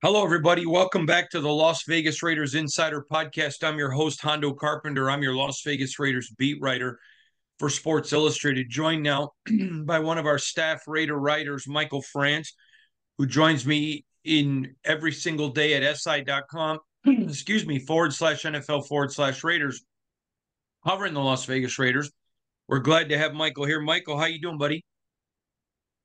Hello, everybody. Welcome back to the Las Vegas Raiders Insider Podcast. I'm your host, Hondo Carpenter. I'm your Las Vegas Raiders beat writer for Sports Illustrated, joined now by one of our staff Raider writers, Michael France, who joins me in every single day at SI.com, excuse me, /NFL/Raiders, covering the Las Vegas Raiders. We're glad to have Michael here. Michael, how you doing, buddy?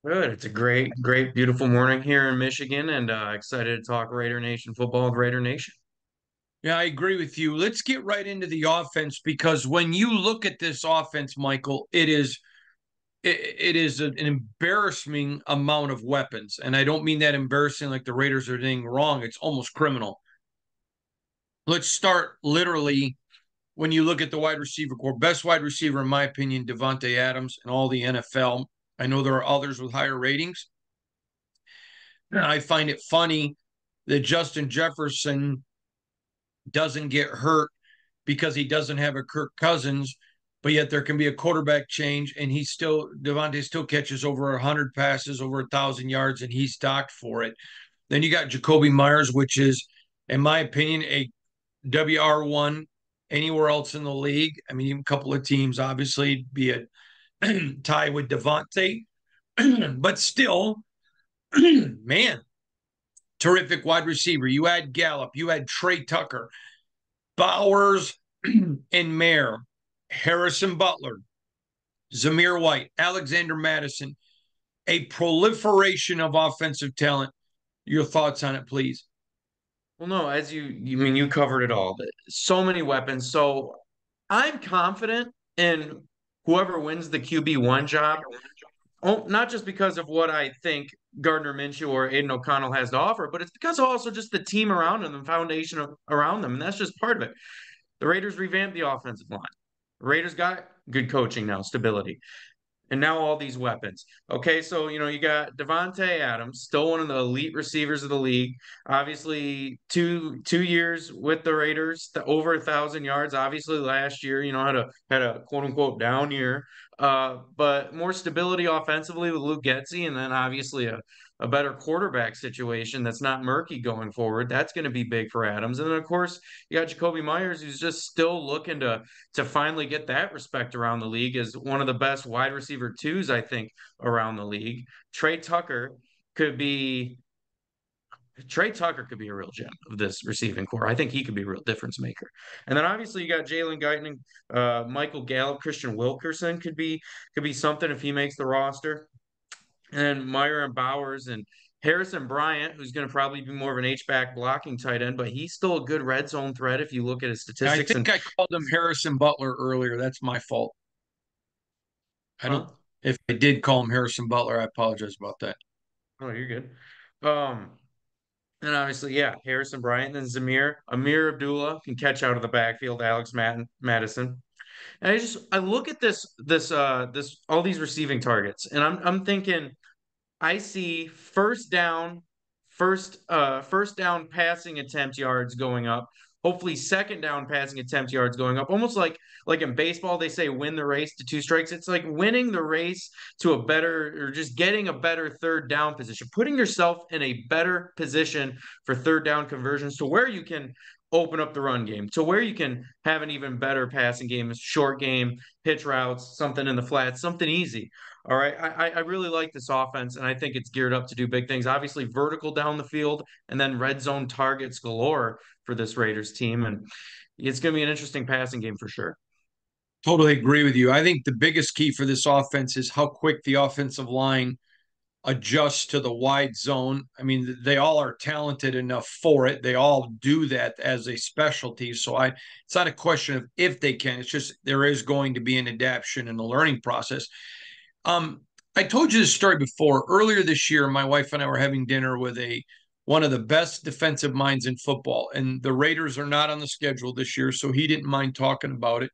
Good. It's a great, beautiful morning here in Michigan, and excited to talk Raider Nation football with Raider Nation. Yeah, I agree with you. Let's get right into the offense because when you look at this offense, Michael, it is an embarrassing amount of weapons. And I don't mean that embarrassing like the Raiders are doing wrong. It's almost criminal. Let's start literally when you look at the wide receiver core. Best wide receiver, in my opinion, Davante Adams and all the NFL. I know there are others with higher ratings. And I find it funny that Justin Jefferson doesn't get hurt because he doesn't have a Kirk Cousins, but yet there can be a quarterback change and Devontae still catches over 100 passes, over 1,000 yards, and he's docked for it. Then you got Jakobi Meyers, which is, in my opinion, a WR1 anywhere else in the league. I mean, a couple of teams, obviously, be it tie with Devontae, but still, man, terrific wide receiver. You had Gallup, you had Trey Tucker, Bowers, and Mayer, Harrison Butler, Zamir White, Alexander Madison, a proliferation of offensive talent. Your thoughts on it, please. Well, no, as you covered it all. So many weapons. So I'm confident in whoever wins the QB1 job. Oh, not just because of what I think Gardner Minshew or Aiden O'Connell has to offer, but it's because of also just the team around them, the foundation around them, and that's just part of it. The Raiders revamped the offensive line. The Raiders got good coaching now, stability. And now all these weapons. Okay, so you got Davante Adams, still one of the elite receivers of the league. Obviously, two years with the Raiders, over 1,000 yards. Obviously, last year, had a quote unquote down year. But more stability offensively with Luke Getsy, and then obviously a better quarterback situation that's not murky going forward. That's going to be big for Adams. And then of course you got Jakobi Meyers, who's just still looking to finally get that respect around the league as one of the best wide receiver twos, I think, around the league. Trey Tucker could be Trey Tucker could be a real gem of this receiving core. I think he could be a real difference maker. And then obviously you got Jalen Guyton, Michael Gallup, Christian Wilkerson could be something if he makes the roster. And then Meyer and Bowers and Harrison Bryant, who's going to probably be more of an H-back blocking tight end, but he's still a good red zone threat if you look at his I statistics. think And I called him Harrison Butler earlier. That's my fault. I don't, huh? if I did call him Harrison Butler, I apologize about that. Oh, you're good. Um, and obviously, yeah, Harrison Bryant and Amir Abdullah can catch out of the backfield. Madison. And I look at this all these receiving targets, and I'm thinking I see first down passing attempt yards going up. Hopefully, second down passing attempt yards going up. Almost like in baseball, they say win the race to two strikes. It's like winning the race to a better or just getting a better third down position, putting yourself in a better position for third down conversions to where you can open up the run game, to where you can have an even better passing game, short game, pitch routes, something in the flats, something easy. All right. I really like this offense, and I think it's geared up to do big things. Obviously, vertical down the field, and then red zone targets galore for this Raiders team. And it's going to be an interesting passing game for sure. Totally agree with you. I think the biggest key for this offense is how quick the offensive line adjusts to the wide zone. I mean, they all are talented enough for it. They all do that as a specialty. So it's not a question of if they can. It's just there is going to be an adaptation and a learning process. Um, I told you this story before. Earlier this year, my wife and I were having dinner with one of the best defensive minds in football, and the Raiders are not on the schedule this year, so he didn't mind talking about it.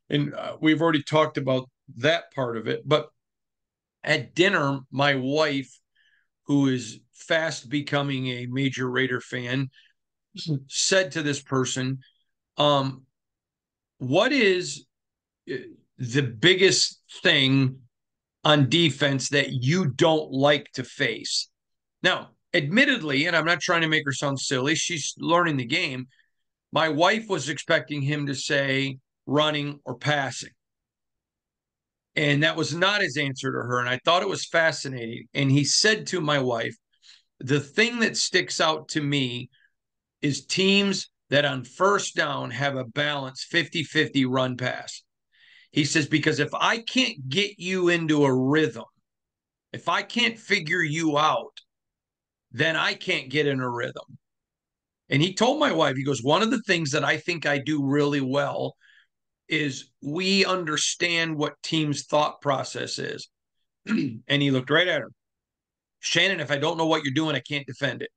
And we've already talked about that part of it. But at dinner, my wife, who is fast becoming a major Raider fan, said to this person, um, "What is the biggest thing on defense that you don't like to face?" Now, admittedly, and I'm not trying to make her sound silly, she's learning the game. My wife was expecting him to say running or passing. And that was not his answer to her. And I thought it was fascinating. And he said to my wife, the thing that sticks out to me is teams that on first down have a balanced 50-50 run pass. He says, because if I can't get you into a rhythm, if I can't figure you out, then I can't get in a rhythm. And he told my wife, he goes, one of the things that I think I do really well is we understand what team's thought process is. And he looked right at her. Shannon, if I don't know what you're doing, I can't defend it.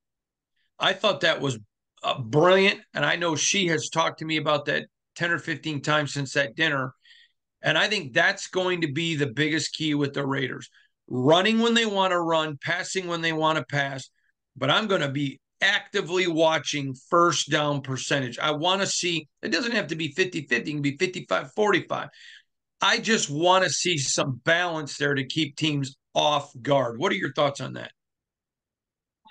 I thought that was brilliant. And I know she has talked to me about that 10 or 15 times since that dinner. And I think that's going to be the biggest key with the Raiders, running when they want to run, passing when they want to pass. But I'm going to be actively watching first down percentage. I want to see, it doesn't have to be 50-50, it can be 55-45. I just want to see some balance there to keep teams off guard. What are your thoughts on that?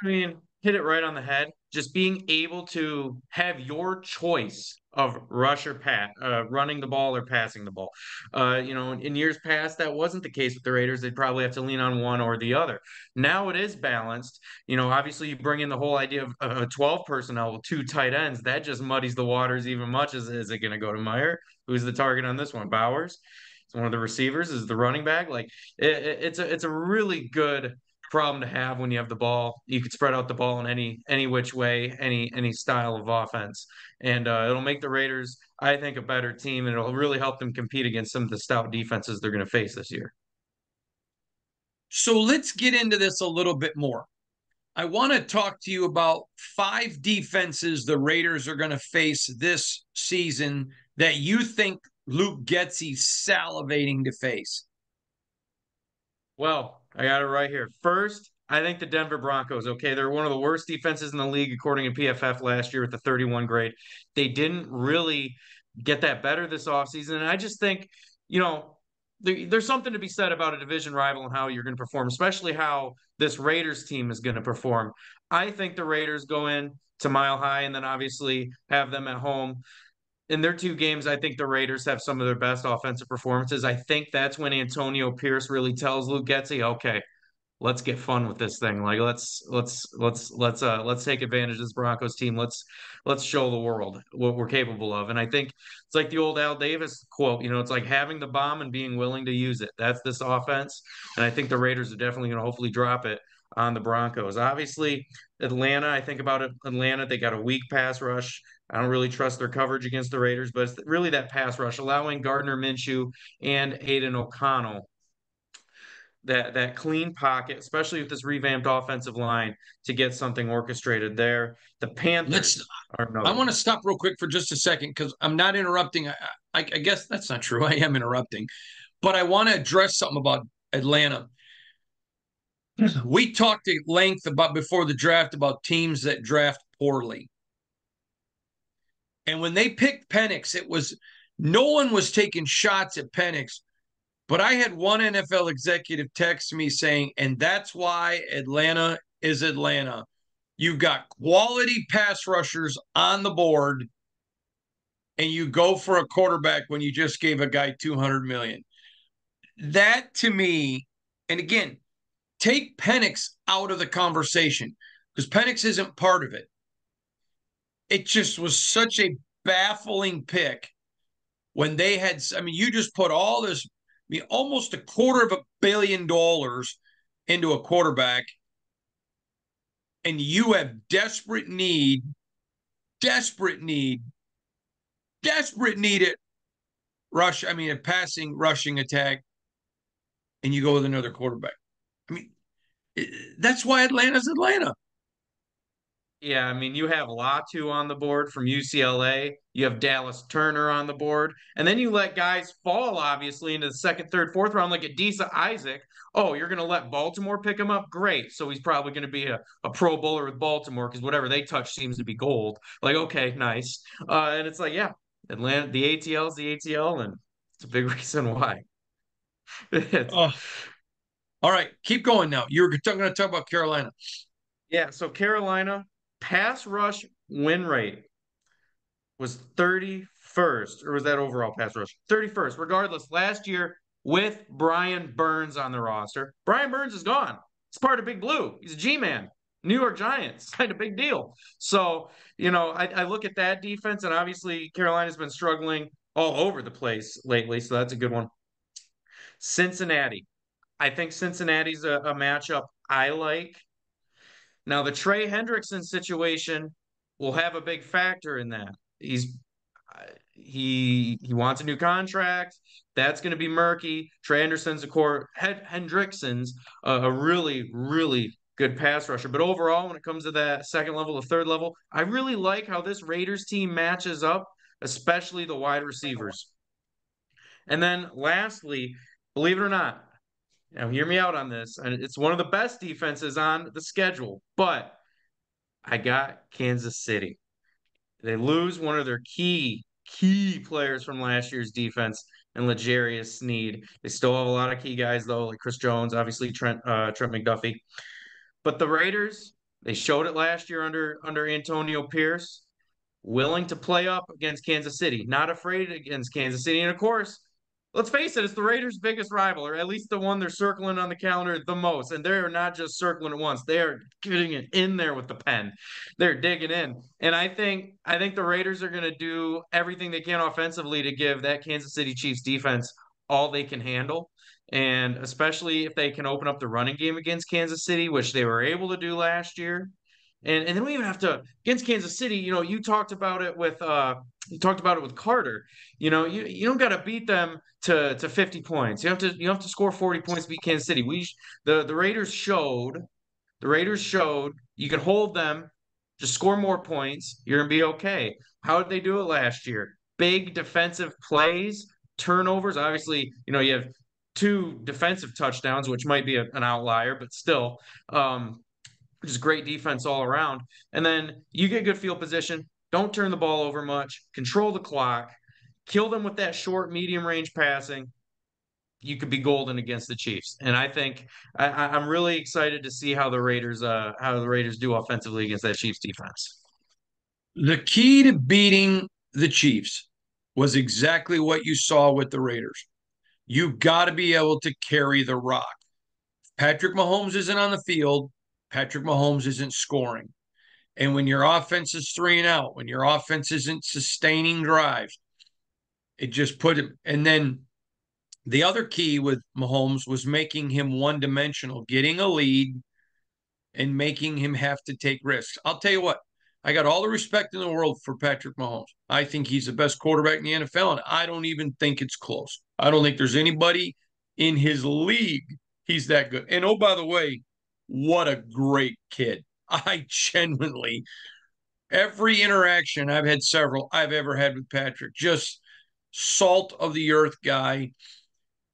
I mean, hit it right on the head. Just being able to have your choice of rush or pat, running the ball or passing the ball. In years past, that wasn't the case with the Raiders. They'd probably have to lean on one or the other. Now it is balanced. Obviously, you bring in the whole idea of a 12 personnel with two tight ends. That just muddies the waters even much. Is it going to go to Meyer? Who's the target on this one? Bowers? It's one of the receivers. Is the running back? Like it's a really good problem to have when you have the ball. You could spread out the ball in any which way, any style of offense, and it'll make the Raiders, I think, a better team, and it'll really help them compete against some of the stout defenses they're going to face this year. So let's get into this a little bit more. I want to talk to you about 5 defenses the Raiders are going to face this season that you think Luke Getsy's salivating to face. Well, I got it right here. First, I think the Denver Broncos, okay, they're one of the worst defenses in the league according to PFF last year with the 31 grade. They didn't really get that better this offseason. And I just think, you know, there's something to be said about a division rival and how you're going to perform, especially how this Raiders team is going to perform. I think the Raiders go in to Mile High and then obviously have them at home in their two games. I think the Raiders have some of their best offensive performances. I think that's when Antonio Pierce really tells Luke Getsy, okay, let's get fun with this thing. Like let's take advantage of this Broncos team. Let's show the world what we're capable of. And I think it's like the old Al Davis quote, it's like having the bomb and being willing to use it. That's this offense. And I think the Raiders are definitely going to hopefully drop it on the Broncos. Obviously, Atlanta, I think about it, Atlanta, they got a weak pass rush. I don't really trust their coverage against the Raiders, but it's really that pass rush, allowing Gardner Minshew and Aiden O'Connell that clean pocket, especially with this revamped offensive line, to get something orchestrated there. The Let's. Panthers are I another want one. to stop real quick for just a second because I'm not interrupting. I guess that's not true. I am interrupting, but I want to address something about Atlanta. We talked at length about before the draft about teams that draft poorly. And when they picked Penix, it was no one was taking shots at Penix. But I had one NFL executive text me saying, and that's why Atlanta is Atlanta. You've got quality pass rushers on the board, and you go for a quarterback when you just gave a guy 200 million. That to me, and again, take Penix out of the conversation because Penix isn't part of it. It just was such a baffling pick when they had, I mean, you just put all this, I mean, almost $250 million into a quarterback, and you have desperate need, desperate need at a passing, rushing attack, and you go with another quarterback. I mean, that's why Atlanta's Atlanta. Yeah, I mean, you have Latu on the board from UCLA. You have Dallas Turner on the board. And then you let guys fall, obviously, into the second, third, fourth round, like Adisa Isaac. Oh, you're going to let Baltimore pick him up? Great. So he's probably going to be a Pro Bowler with Baltimore because whatever they touch seems to be gold. Like, okay, nice. And it's like, yeah, Atlanta, the ATL is the ATL, and it's a big reason why. It's, Oh, all right, keep going now. You're going to talk about Carolina. Yeah, so Carolina pass rush win rate was 31st, or was that overall pass rush? 31st. Regardless, last year with Brian Burns on the roster, Brian Burns is gone. It's part of Big Blue. He's a G-man. New York Giants, kind of big deal. So, I look at that defense, and obviously Carolina's been struggling all over the place lately. So that's a good one. Cincinnati. I think Cincinnati's a matchup I like. Now, the Trey Hendrickson situation will have a big factor in that. He wants a new contract. That's going to be murky. Trey Henderson's a core. Hendrickson's a really, really good pass rusher. But overall, when it comes to that second level, the third level, I really like how this Raiders team matches up, especially the wide receivers. And then lastly, believe it or not, now hear me out on this. And it's one of the best defenses on the schedule, but I got Kansas City. They lose one of their key players from last year's defense and L'Jarius Sneed. They still have a lot of key guys though, like Chris Jones, obviously Trent McDuffie. But the Raiders, they showed it last year under Antonio Pierce, willing to play up against Kansas City, not afraid against Kansas City. And of course, let's face it, it's the Raiders' biggest rival, or at least the one they're circling on the calendar the most. And they're not just circling it once; they are getting it in there with the pen. They're digging in, and I think the Raiders are going to do everything they can offensively to give that Kansas City Chiefs defense all they can handle. And especially if they can open up the running game against Kansas City, which they were able to do last year. And then we even have to against Kansas City, you talked about it with Carter. You don't got to beat them to 50 points. You have to score 40 points to beat Kansas City. The Raiders showed you can hold them, just score more points, you're gonna be okay. How did they do it last year? Big defensive plays, turnovers. Obviously, you have two defensive touchdowns, which might be an outlier, but still, which is great defense all around. And then you get good field position. Don't turn the ball over much. Control the clock. Kill them with that short, medium range passing. You could be golden against the Chiefs. And I think I'm really excited to see how the Raiders do offensively against that Chiefs defense. The key to beating the Chiefs was exactly what you saw with the Raiders. You got to be able to carry the rock. Patrick Mahomes isn't on the field. Patrick Mahomes isn't scoring. And when your offense is 3-and-out, when your offense isn't sustaining drives, it just put him. And then the other key with Mahomes was making him one dimensional, getting a lead and making him have to take risks. I'll tell you what, I got all the respect in the world for Patrick Mahomes. I think he's the best quarterback in the NFL, and I don't even think it's close. I don't think there's anybody in his league he's that good. And oh, by the way, what a great kid. I genuinely, every interaction I've had several I've ever had with Patrick, just salt of the earth guy.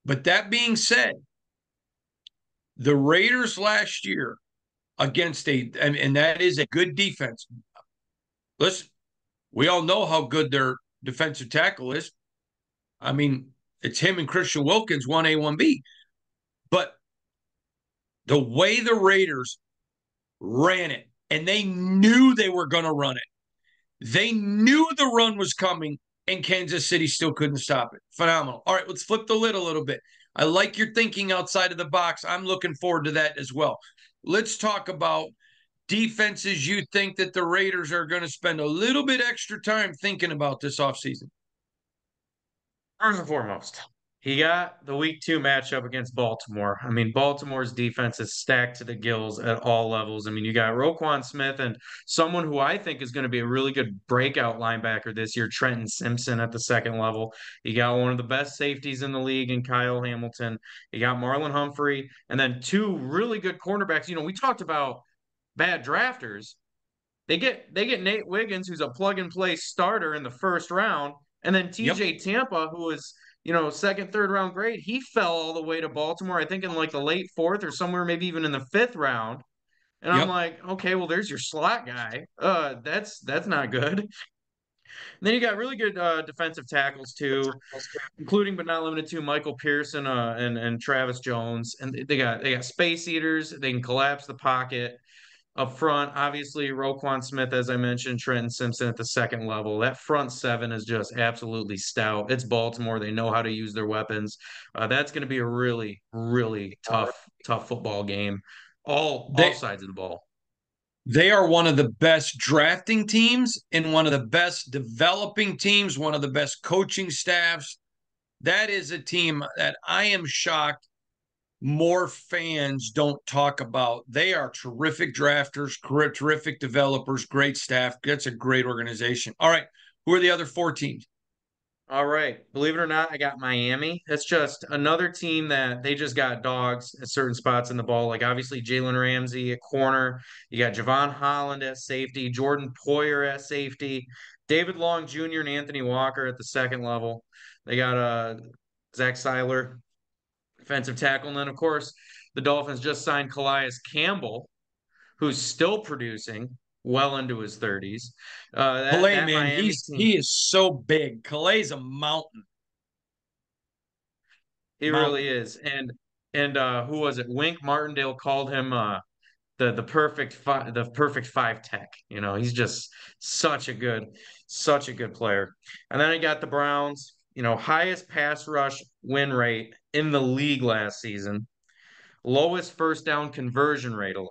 But that being said, the Raiders last year against and that is a good defense. Listen, we all know how good their defensive tackle is. I mean, it's him and Christian Wilkins, 1A, 1B. But the way the Raiders ran it, and they knew they were going to run it, they knew the run was coming, and Kansas City still couldn't stop it. Phenomenal. All right, let's flip the lid a little bit. I like your thinking outside of the box. I'm looking forward to that as well. Let's talk about defenses you think that the Raiders are going to spend a little bit extra time thinking about this offseason. First and foremost, he got the week 2 matchup against Baltimore. I mean, Baltimore's defense is stacked to the gills at all levels. I mean, you got Roquan Smith and someone who I think is going to be a really good breakout linebacker this year, Trenton Simpson at the second level. You got one of the best safeties in the league in Kyle Hamilton. You got Marlon Humphrey, and then two really good cornerbacks. We talked about bad drafters. They get Nate Wiggins, who's a plug and play starter in the first round, and then Yep. TJ Tampa, who was second, third round grade. He fell all the way to Baltimore, I think in like the late fourth or somewhere, maybe even in the fifth round. And I'm Yep. like, okay, well, there's your slot guy. That's not good. And then you got really good defensive tackles too, including but not limited to Michael Pearson and Travis Jones. And they got space eaters. They can collapse the pocket. Up front, obviously, Roquan Smith, as I mentioned, Trenton Simpson at the second level. That front seven is just absolutely stout. It's Baltimore. They know how to use their weapons. That's going to be a really, really tough football game. All They sides of the ball. they are one of the best drafting teams and one of the best developing teams, one of the best coaching staffs. That is a team that I am shocked more fans don't talk about. They are terrific drafters, terrific developers, great staff. That's a great organization. All right. Who are the other four teams? All right. Believe it or not, I got Miami. That's just another team that they just got dogs at certain spots in the ball. Like obviously Jalen Ramsey at corner. You got Javon Holland at safety, Jordan Poyer at safety, David Long Jr. and Anthony Walker at the second level. They got Zach Seiler, defensive tackle. And then of course the Dolphins just signed Calais Campbell, who's still producing well into his 30s. That Calais, that man, Miami he's team. he is so big. Calais a mountain. He really Mountain. is. And who was it? Wink Martindale called him the perfect five tech. He's just such a good player. And then I got the Browns, highest pass rush win rate in the league last season, lowest first down conversion rate allowed.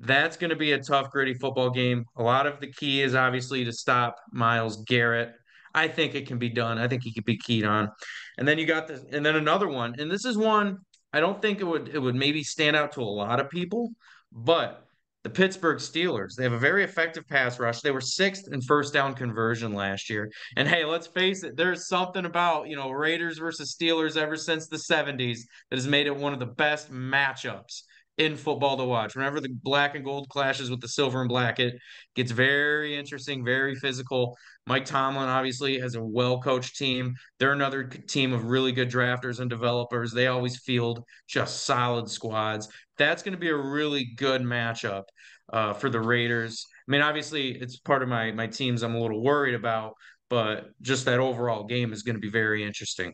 That's going to be a tough, gritty football game. A lot of the key is obviously to stop Myles Garrett. I think it can be done. I think he could be keyed on. And then you got this, and then another one, and this is one I don't think it would maybe stand out to a lot of people, but the Pittsburgh Steelers, they have a very effective pass rush. They were sixth in first down conversion last year. And hey, let's face it, there's something about, Raiders versus Steelers ever since the 70s that has made it one of the best matchups in football to watch. Whenever the black and gold clashes with the silver and black, it gets very interesting, very physical. Mike Tomlin obviously has a well-coached team. They're another team of really good drafters and developers. They always field just solid squads. That's going to be a really good matchup for the Raiders. I mean, obviously, it's part of my teams I'm a little worried about, but just that overall game is going to be very interesting.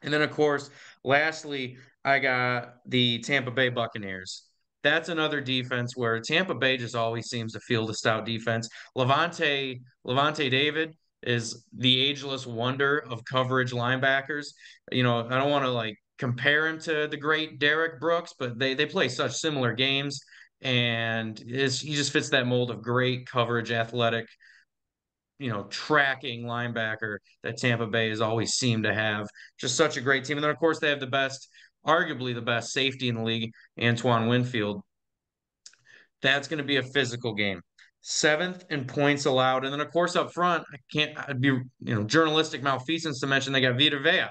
And then, of course, lastly, I got the Tampa Bay Buccaneers. That's another defense where Tampa Bay just always seems to field a stout defense. Levante David is the ageless wonder of coverage linebackers. I don't want to like compare him to the great Derek Brooks, but they play such similar games, and he just fits that mold of great coverage, athletic, tracking linebacker that Tampa Bay has always seemed to have. Just such a great team. And then, of course, they have arguably the best safety in the league, Antoine Winfield. That's going to be a physical game. Seventh in points allowed. And then, of course, up front, I'd be, journalistic malfeasance to mention they got Vita Vea,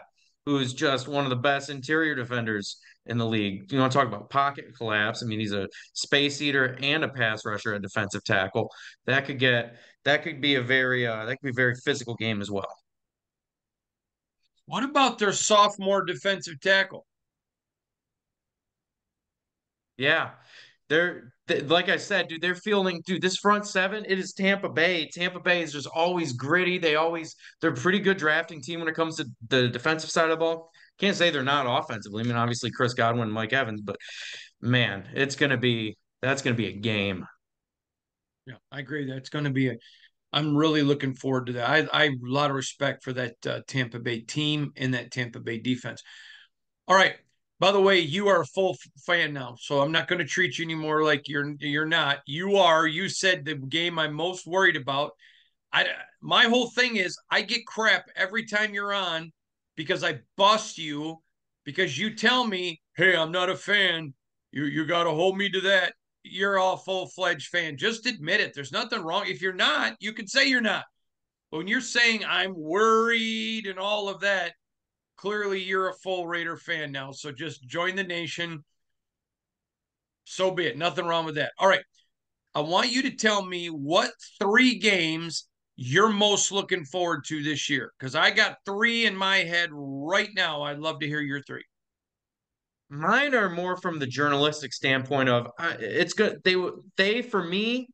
who is just one of the best interior defenders in the league. You want to talk about pocket collapse? I mean, he's a space eater and a pass rusher at defensive tackle. That could get that could be a very physical game as well. What about their sophomore defensive tackle? Yeah. Like I said, dude, they're fielding, dude, this front seven, it is Tampa Bay. Tampa Bay is just always gritty. They're a pretty good drafting team when it comes to the defensive side of the ball. Can't say they're not offensively. I mean, obviously Chris Godwin and Mike Evans, but man, that's gonna be a game. Yeah, I agree. That's going to be a. I'm really looking forward to that. I have a lot of respect for that Tampa Bay team and that Tampa Bay defense. All right. By the way, you are a full fan now, so I'm not going to treat you anymore like you're not. You are. You said the game I'm most worried about. I My whole thing is I get crap every time you're on because I bust you because you tell me, "Hey, I'm not a fan. You got to hold me to that." You're all full-fledged fan. Just admit it. There's nothing wrong. If you're not, you can say you're not. But when you're saying I'm worried and all of that, clearly you're a full Raider fan now. So just join the nation. So be it. Nothing wrong with that. All right. I want you to tell me what three games you're most looking forward to this year because I got three in my head right now. I'd love to hear your three. Mine are more from the journalistic standpoint of it's good. They for me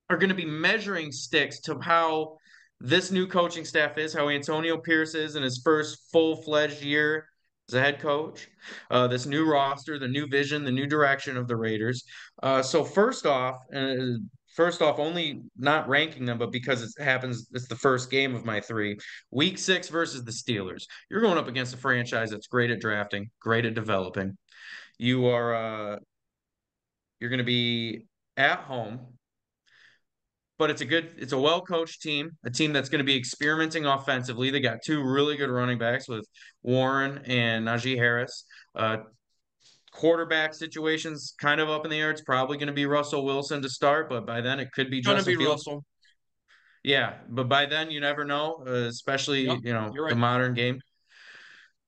are going to be measuring sticks to how this new coaching staff is, how Antonio Pierce is in his first full-fledged year. a head coach, this new roster, the new vision, the new direction of the Raiders. So first off, only not ranking them, but because it happens, it's the first game of my three. Week 6 versus the Steelers. You're going up against a franchise that's great at drafting, great at developing. You are you're going to be at home, but it's a well-coached team, a team that's going to be experimenting offensively. They got two really good running backs with Warren and Najee Harris. Quarterback situations kind of up in the air. It's probably going to be Russell Wilson to start, but by then it could be Gonna Justin be Fields. Russell. Yeah, but by then you never know, especially, Yep, you're the right. modern game.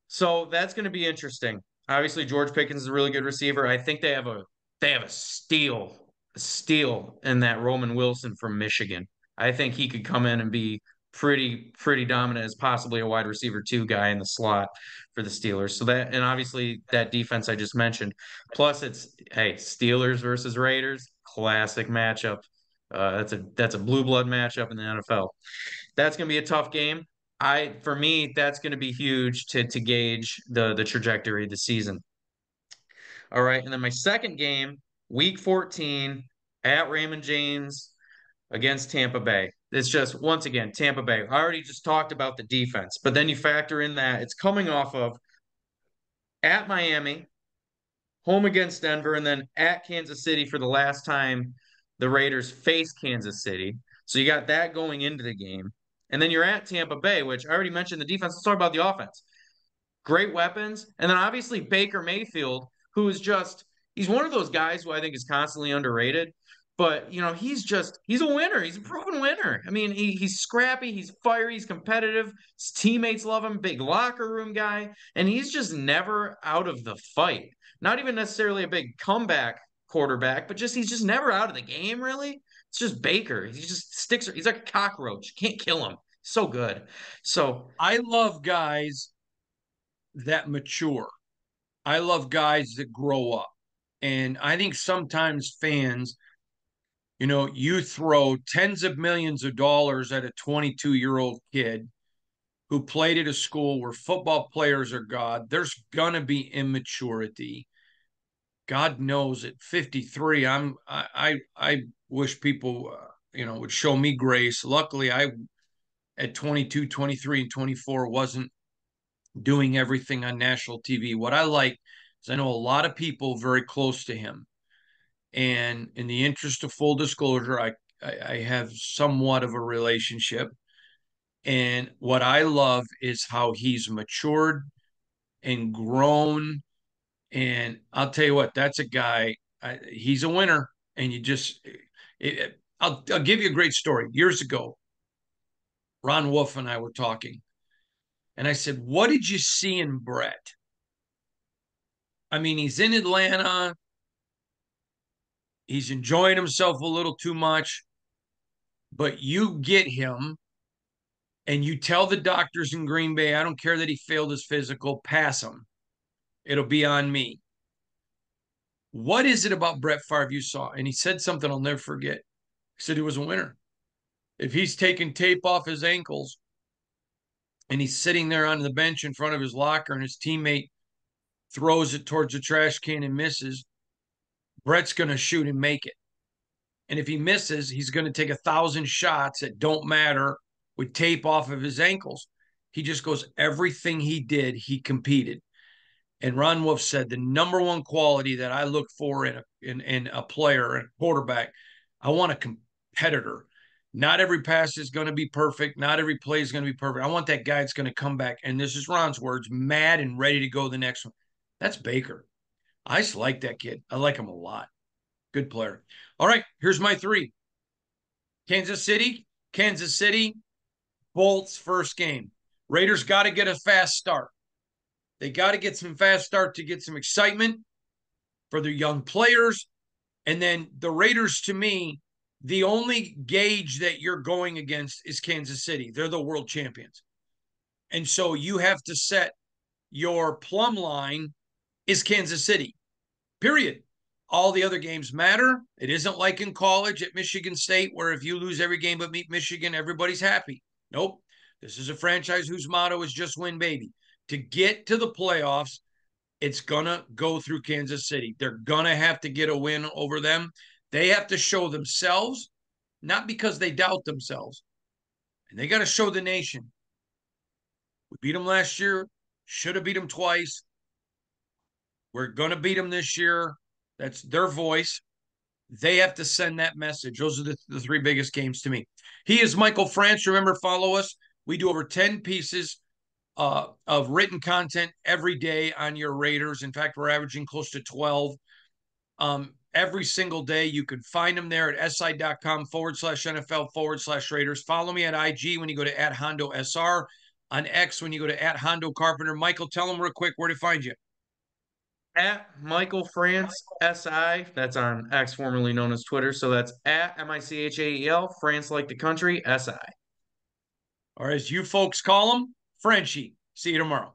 So that's going to be interesting. Obviously, George Pickens is a really good receiver. I think they have a steal in that Roman Wilson from Michigan. I think he could come in and be pretty dominant as possibly a wide receiver two guy in the slot for the Steelers. So that, and obviously that defense I just mentioned. Plus it's, hey, Steelers versus Raiders, classic matchup. That's a blue blood matchup in the NFL. That's going to be a tough game. For me, that's going to be huge to gauge the trajectory of the season. All right, and then my second game, Week 14 at Raymond James against Tampa Bay. It's just, once again, Tampa Bay. I already just talked about the defense, but then you factor in that it's coming off of at Miami, home against Denver, and then at Kansas City for the last time the Raiders face Kansas City. So you got that going into the game. And then you're at Tampa Bay, which I already mentioned the defense. Let's talk about the offense. Great weapons. And then obviously Baker Mayfield, who is just, he's one of those guys who I think is constantly underrated. But, he's a winner. He's a proven winner. I mean, he's scrappy, he's fiery, he's competitive. His teammates love him, big locker room guy. And he's just never out of the fight. Not even necessarily a big comeback quarterback, but he's just never out of the game, really. It's just Baker. He just sticks, he's like a cockroach. Can't kill him. So good. So I love guys that mature. I love guys that grow up. And I think sometimes fans, you throw tens of millions of dollars at a 22-year-old kid who played at a school where football players are God. There's going to be immaturity. God knows at 53, I wish people, would show me grace. Luckily, I at 22, 23, and 24 wasn't doing everything on national TV. What I like is I know a lot of people very close to him. And in the interest of full disclosure, I have somewhat of a relationship. And what I love is how he's matured and grown. And I'll tell you what, that's a guy, he's a winner. And I'll give you a great story. Years ago, Ron Wolf and I were talking. And I said, what did you see in Brett? I mean, he's in Atlanta. He's enjoying himself a little too much, but you get him and you tell the doctors in Green Bay, I don't care that he failed his physical, pass him. It'll be on me. What is it about Brett Favre you saw? And he said something I'll never forget. He said he was a winner. If he's taking tape off his ankles and he's sitting there on the bench in front of his locker and his teammate throws it towards the trash can and misses, Brett's going to shoot and make it. And if he misses, he's going to take 1,000 shots that don't matter with tape off of his ankles. He just goes, everything he did, he competed. And Ron Wolf said the number one quality that I look for in a player, a quarterback, I want a competitor. Not every pass is going to be perfect. Not every play is going to be perfect. I want that guy that's going to come back, and this is Ron's words, mad and ready to go the next one. That's Baker. I just like that kid. I like him a lot. Good player. All right, here's my three. Kansas City, Bolts first game. Raiders got to get a fast start. They got to get some fast start to get some excitement for their young players. And then the Raiders, to me, the only gauge that you're going against is Kansas City. They're the world champions. And so you have to set your plumb line is Kansas City, period. All the other games matter. It isn't like in college at Michigan State where if you lose every game but meet Michigan, everybody's happy. Nope. This is a franchise whose motto is just win, baby. to get to the playoffs, it's going to go through Kansas City. They're going to have to get a win over them. They have to show themselves, not because they doubt themselves. And they got to show the nation. We beat them last year, should have beat them twice. We're going to beat them this year. That's their voice. They have to send that message. Those are the three biggest games to me. He is Michael France. Remember, follow us. We do over 10 pieces of written content every day on your Raiders. In fact, we're averaging close to 12 every single day. You can find them there at si.com/NFL/Raiders. Follow me at IG when you go to @HondoSR, on X when you go to @HondoCarpenter. Michael, tell them real quick where to find you. At Michael France SI. That's on X, formerly known as Twitter. So that's at MICHAEL, France like the country, SI. Or as you folks call them, Frenchie. See you tomorrow.